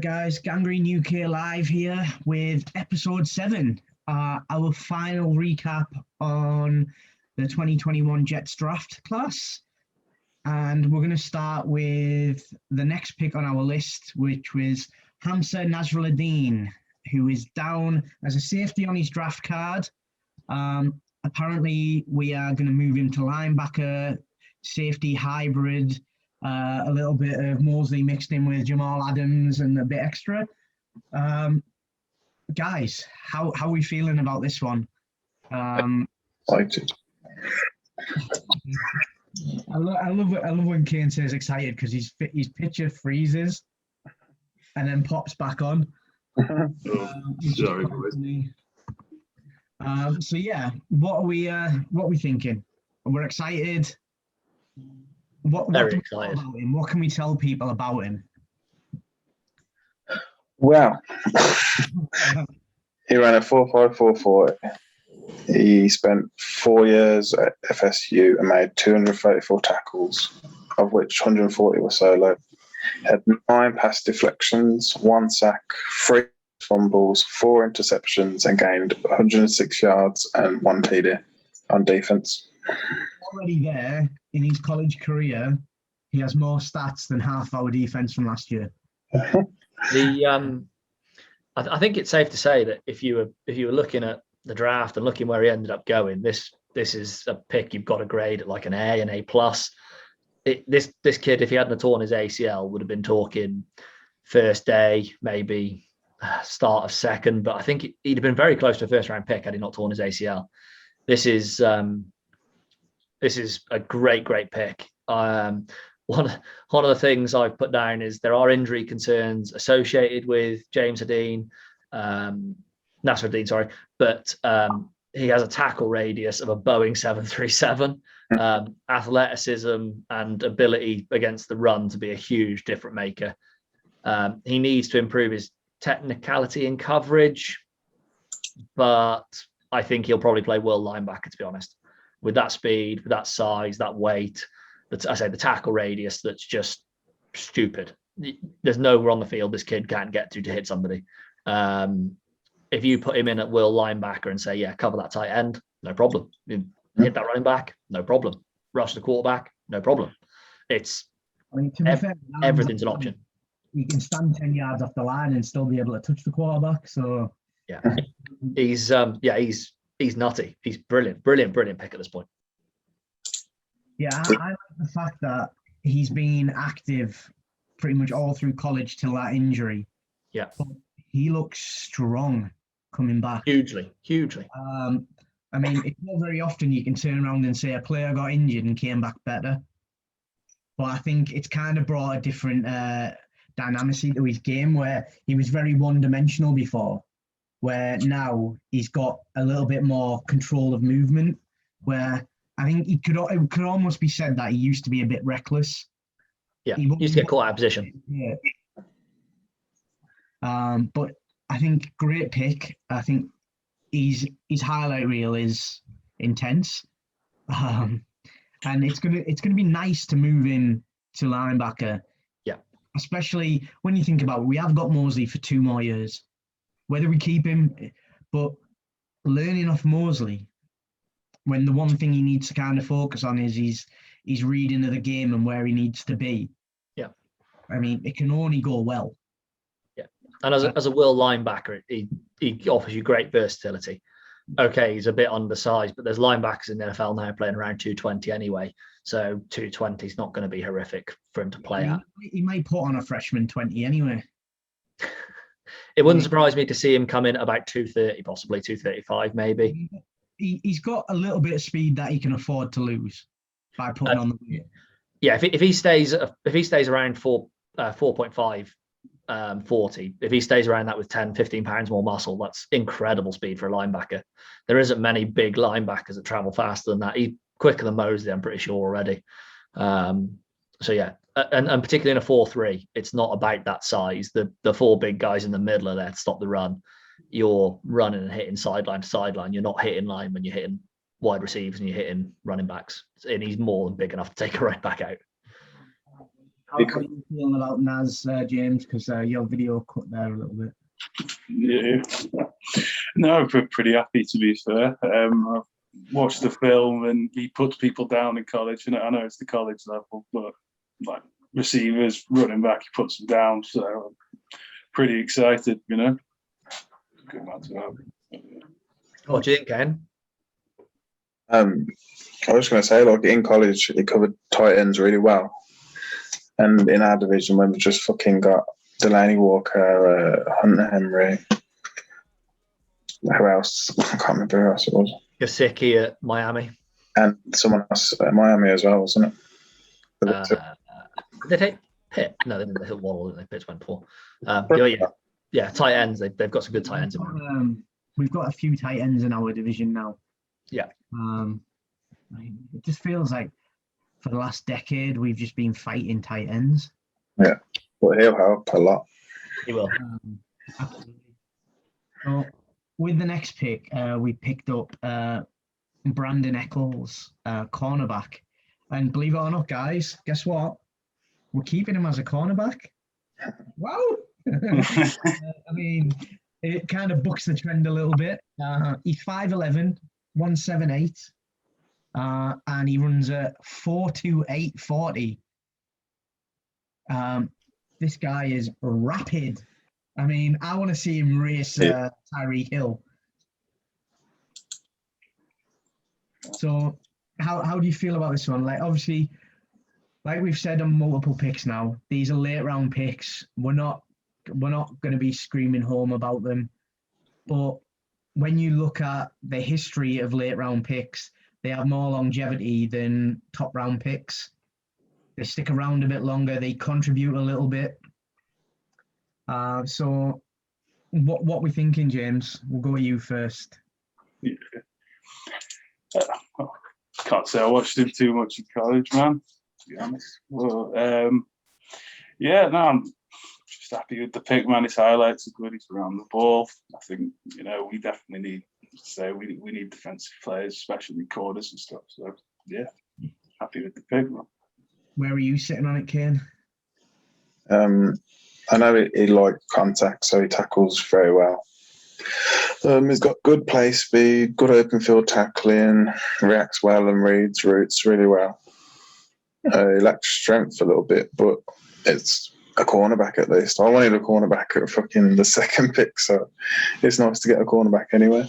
Right, guys, Gangrene UK live here with episode 7, our final recap on the 2021 Jets draft class. And we're going to start with the next pick on our list, which was Hamza Nasruddin, who is down as a safety on his draft card. Apparently, we are going to move him to linebacker, safety hybrid, a little bit of Mosley mixed in with Jamal Adams and a bit extra. Guys, how are we feeling about this one? Excited. I love when Kane says excited because his picture freezes and then pops back on. Sorry, boys. So yeah, what are we thinking? We're excited. Very excited. About him? What can we tell people about him? Well, he ran a 4.544. He spent 4 years at FSU and made 234 tackles, of which 140 were solo. Had 9 pass deflections, 1 sack, 3 fumbles, 4 interceptions, and gained 106 yards and 1 TD on defense. Already there in his college career, he has more stats than half our defense from last year. I think it's safe to say that if you were looking at the draft and looking where he ended up going, this is a pick you've got to grade at like an A, an A plus. This kid, if he hadn't torn his ACL, would have been talking first day, maybe start of second. But I think he'd have been very close to a first round pick had he not torn his ACL. This is a great pick. One of the things I've put down is there are injury concerns associated with James Nasruddin, sorry, but he has a tackle radius of a Boeing 737, athleticism and ability against the run to be a huge difference maker. He needs to improve his technicality in coverage, but I think he'll probably play world linebacker, to be honest. With that speed, with that size, that weight, the tackle radius that's just stupid. There's nowhere on the field this kid can't get to hit somebody. If you put him in at will linebacker and say, yeah, cover that tight end, no problem. Hit that running back, no problem. Rush the quarterback, no problem. Everything's an option. He can stand 10 yards off the line and still be able to touch the quarterback. So yeah, he's nutty. He's brilliant pick at this point. Yeah, I like the fact that he's been active pretty much all through college till that injury. Yeah, but he looks strong coming back. Hugely. I mean, it's not very often you can turn around and say a player got injured and came back better. But I think it's kind of brought a different dynamic to his game where he was very one-dimensional before, where now he's got a little bit more control of movement, where I think it could almost be said that he used to be a bit reckless. Yeah, he used to get caught out of position. Yeah. But I think great pick. I think his highlight reel is intense, and it's gonna be nice to move in to linebacker. Yeah, especially when you think about it, we have got Mosley for 2 more years. Whether we keep him, but learning off Mosley, when the one thing he needs to kind of focus on is his reading of the game and where he needs to be. Yeah, I mean, it can only go well. And as a will linebacker, he offers you great versatility. Okay, he's a bit undersized, but there's linebackers in the NFL now playing around 220 anyway. So 220 is not going to be horrific for him to play at. He might put on a freshman 20 anyway. It wouldn't surprise me to see him come in at about 230, possibly 235 maybe. He's got a little bit of speed that he can afford to lose by putting on the weight. Yeah, if he stays around 4.5, 40, if he stays around that with 10, 15 pounds more muscle, that's incredible speed for a linebacker. There isn't many big linebackers that travel faster than that. He's quicker than Mosley, I'm pretty sure already. So yeah, and particularly in a 4-3, it's not about that size. The 4 big guys in the middle are there to stop the run. You're running and hitting sideline to sideline. You're not hitting line when you're hitting wide receivers and you're hitting running backs. And he's more than big enough to take a right back out. How are you feeling about Naz, James? Because your video cut there a little bit. Yeah. No, I'm pretty happy, to be fair. I've watched the film and he puts people down in college. And I know it's the college level, but like receivers, running back, he puts them down. So I'm pretty excited, you know. Good man to have. What do you think, Ken? I was going to say, like in college, he covered tight ends really well, and in our division, when we just fucking got Delaney Walker, Hunter Henry, who else? I can't remember who else it was. Gesicki at Miami. And someone else at Miami as well, wasn't it? Did they take Pitt? No, they didn't. They hit Waddle, didn't they? Pitt went 4. Yeah, tight ends. They've got some good tight ends. We've got a few tight ends in our division now. Yeah. It just feels like for the last decade we've just been fighting tight ends. Yeah, well, he'll help a lot. He will. Absolutely. So with the next pick, we picked up Brandon Eccles, cornerback, and believe it or not, guys, guess what? We're keeping him as a cornerback. Wow. I mean, it kind of bucks the trend a little bit. He's 5'11", 178, and he runs a 4.28 40. This guy is rapid. I mean, I want to see him race Tyreek Hill. So, how do you feel about this one? Like, obviously, like we've said on multiple picks now, these are late round picks. We're not going to be screaming home about them. But when you look at the history of late round picks, they have more longevity than top round picks. They stick around a bit longer. They contribute a little bit. So what we thinking, James? We'll go with you first. Yeah. Can't say I watched him too much in college, man, to be honest. Well, I'm just happy with the pick, man. His highlights are good. He's around the ball. I think, we definitely we need defensive players, especially corners and stuff. So, yeah, happy with the pick, man. Where are you sitting on it, Kane? I know he likes contact, so he tackles very well. He's got good play speed, good open field tackling, reacts well and reads routes really well. He lacks strength a little bit, but it's a cornerback at least. I wanted a cornerback at fucking the second pick, so it's nice to get a cornerback anyway.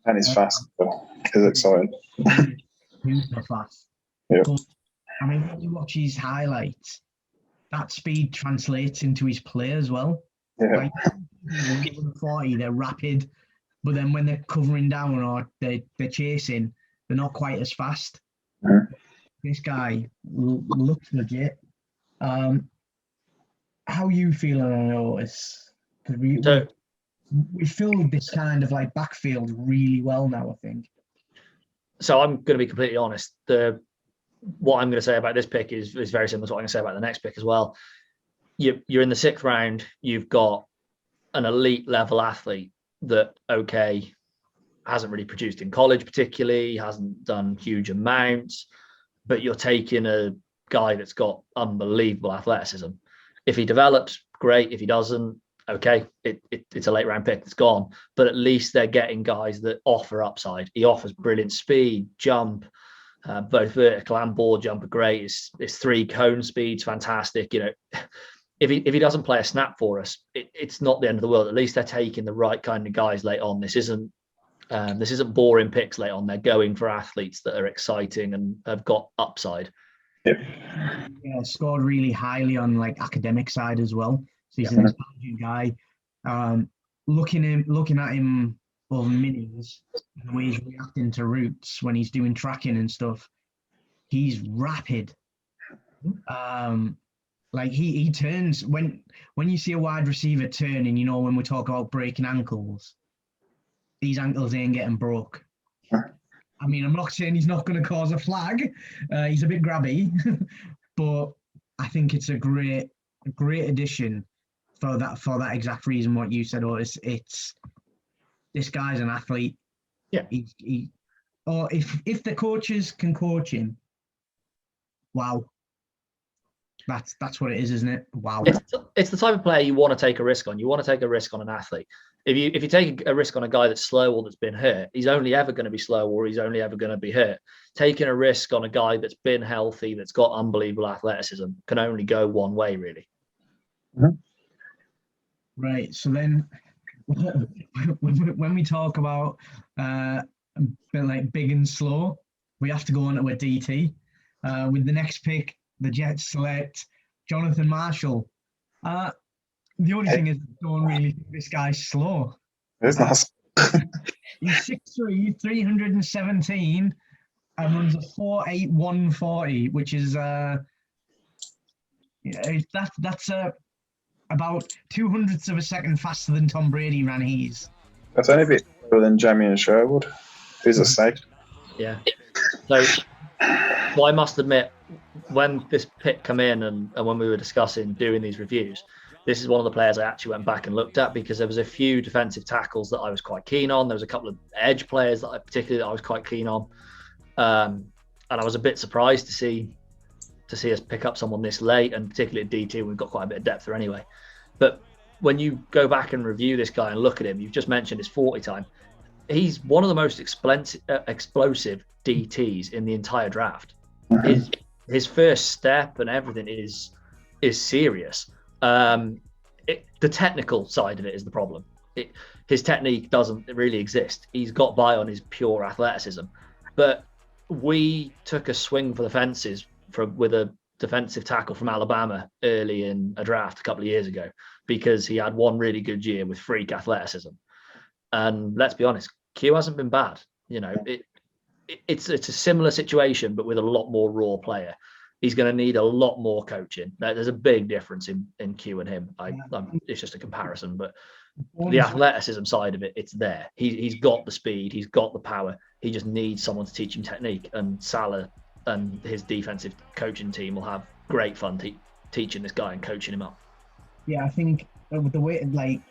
And he's fast, so it's exciting. Super fast. Yeah. But, I mean, when you watch his highlights, that speed translates into his play as well. Yeah. Like 40, they're rapid, but then when they're covering down or they're chasing, they're not quite as fast. Mm-hmm. This guy looks legit. How you feeling on all this? Because we filled this kind of like backfield really well now, I think. So I'm going to be completely honest. What I'm going to say about this pick is very similar to what I'm going to say about the next pick as well. You're in the 6th round. You've got an elite level athlete that, hasn't really produced in college particularly, hasn't done huge amounts, but you're taking a guy that's got unbelievable athleticism. If he develops, great. If he doesn't, it's a late round pick that's gone. But at least they're getting guys that offer upside. He offers brilliant speed, jump, both vertical and ball jump are great. His 3 cone speed's fantastic. If he doesn't play a snap for us, it's not the end of the world. At least they're taking the right kind of guys late on. This isn't boring picks late on. They're going for athletes that are exciting and have got upside. Yeah, scored really highly on like academic side as well. So he's an intelligent guy. Looking at him over minis and the way he's reacting to routes when he's doing tracking and stuff, he's rapid. Like he turns when you see a wide receiver turn, and when we talk about breaking ankles, these ankles ain't getting broke. I mean, I'm not saying he's not going to cause a flag. He's a bit grabby, but I think it's a great addition for that exact reason what you said. It's this guy's an athlete. Yeah. Or if the coaches can coach him, Wow. That's what it is, isn't it? Wow. It's the type of player you want to take a risk on. You want to take a risk on an athlete. If you take a risk on a guy that's slow or that's been hurt, he's only ever going to be slow or he's only ever going to be hurt. Taking a risk on a guy that's been healthy, that's got unbelievable athleticism, can only go one way, really. Right. So then, when we talk about like big and slow, we have to go on to a DT. With the next pick, the Jets select Jonathan Marshall. The only thing is, I don't really think this guy's slow. It's not. He's 6'3", 317, and runs a 4.8 140, which is that's about 0.02 of a second faster than Tom Brady ran his. That's only a bit better than Jamie and Sherwood, who's a snake. Yeah. So I must admit, when this pick come in and when we were discussing doing these reviews, this is one of the players I actually went back and looked at because there was a few defensive tackles that I was quite keen on. There was a couple of edge players that I was quite keen on. And I was a bit surprised to see us pick up someone this late, and particularly at DT, we've got quite a bit of depth there anyway. But when you go back and review this guy and look at him, you've just mentioned his 40 time. He's one of the most explosive DTs in the entire draft. His first step and everything is serious. The technical side of it is the problem. His technique doesn't really exist. He's got by on his pure athleticism. But we took a swing for the fences with a defensive tackle from Alabama early in a draft a couple of years ago because he had one really good year with freak athleticism. And let's be honest, Q hasn't been bad. You know, it's a similar situation, but with a lot more raw player. He's going to need a lot more coaching. There's a big difference in Q and him. It's just a comparison, but the athleticism side of it, it's there. He's got the speed, he's got the power. He just needs someone to teach him technique. And Salah and his defensive coaching team will have great fun teaching this guy and coaching him up. Yeah, I think with the way, like,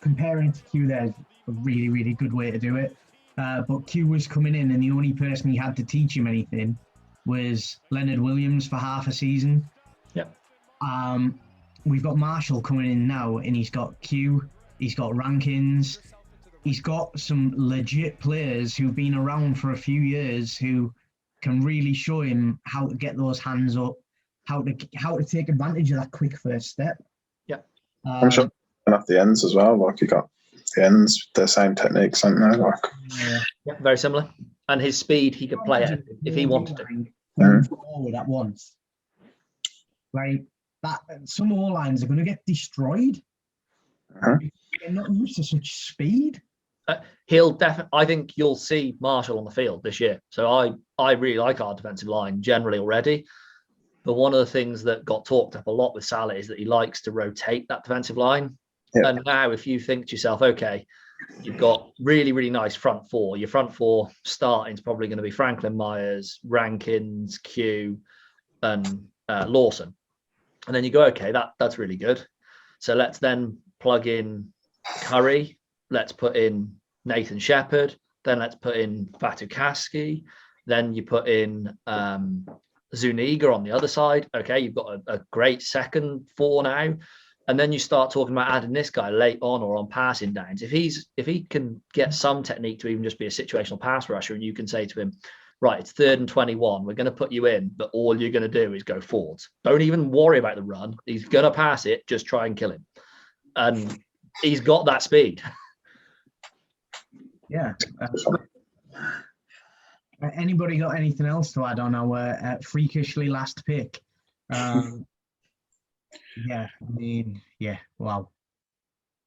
comparing to Q, there's a really, really good way to do it. But Q was coming in, and the only person he had to teach him anything was Leonard Williams for half a season. Yep. We've got Marshall coming in now, and he's got Q, he's got Rankins, he's got some legit players who've been around for a few years who can really show him how to get those hands up, how to take advantage of that quick first step. Yeah. I'm sure enough the ends as well. Like, you got the ends, the same techniques, aren't they? Like, yeah, very similar. And his speed, he could play it if he wanted to. Forward at once. Like that, some O lines are going to get destroyed. They're not used to such speed. He'll definitely. I think you'll see Marshall on the field this year. So I really like our defensive line generally already. But one of the things that got talked up a lot with Salah is that he likes to rotate that defensive line. Yeah. And now, if you think to yourself, okay, you've got really, really nice front four. Your front four starting is probably going to be Franklin Myers, Rankins, Q, and Lawson. And then you go, okay, that's really good. So let's then plug in Curry. Let's put in Nathan Shepherd. Then let's put in Fatukasi. Then you put in Zuniga on the other side. Okay, you've got a great second four now. And then you start talking about adding this guy late on or on passing downs. If he can get some technique to even just be a situational pass rusher, and you can say to him, right, it's 3rd and 21. We're going to put you in, but all you're going to do is go forwards. Don't even worry about the run. He's going to pass it. Just try and kill him. And he's got that speed. Yeah. Anybody got anything else to add on our freakishly last pick? Yeah, I mean, yeah, wow.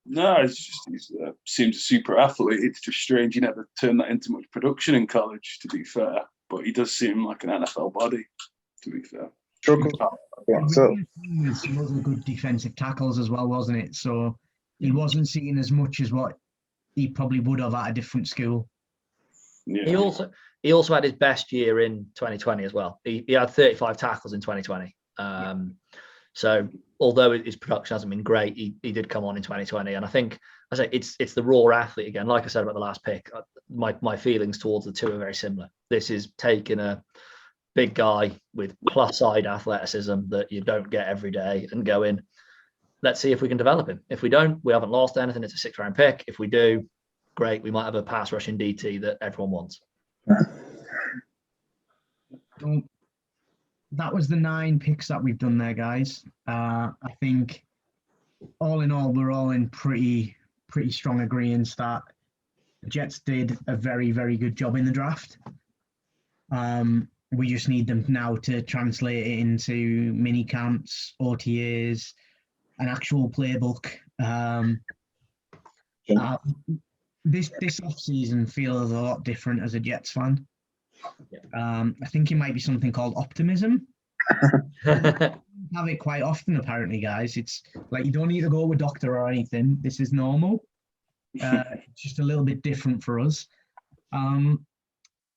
No, it's just he seems a super athlete. It's just strange he never turned that into much production in college, to be fair. But he does seem like an NFL body, to be fair. He was good defensive tackles as well, wasn't it? So he wasn't seeing as much as what he probably would have at a different school. Yeah. He also had his best year in 2020 as well. He had 35 tackles in 2020. So although his production hasn't been great, he did come on in 2020. And I think, it's the raw athlete again. Like I said about the last pick, my feelings towards the two are very similar. This is taking a big guy with plus side athleticism that you don't get every day, and go in. Let's see if we can develop him. If we don't, we haven't lost anything. It's a 6th-round pick. If we do, great. We might have a pass rushing DT that everyone wants. So that was the 9 picks that we've done there, guys. I think all in all, we're all in pretty strong agreement that the Jets did a very, very good job in the draft. We just need them now to translate it into mini camps, OTAs, an actual playbook. This offseason feels a lot different as a Jets fan. I think it might be something called optimism. Have it quite often, apparently, guys. It's like you don't need to go to a doctor or anything. This is normal. It's just a little bit different for us. I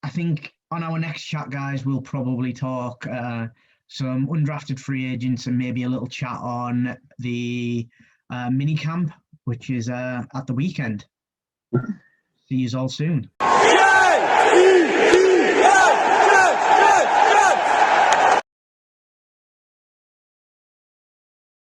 think on our next chat, guys, we'll probably talk some undrafted free agents and maybe a little chat on the mini camp, which is at the weekend. See you all soon.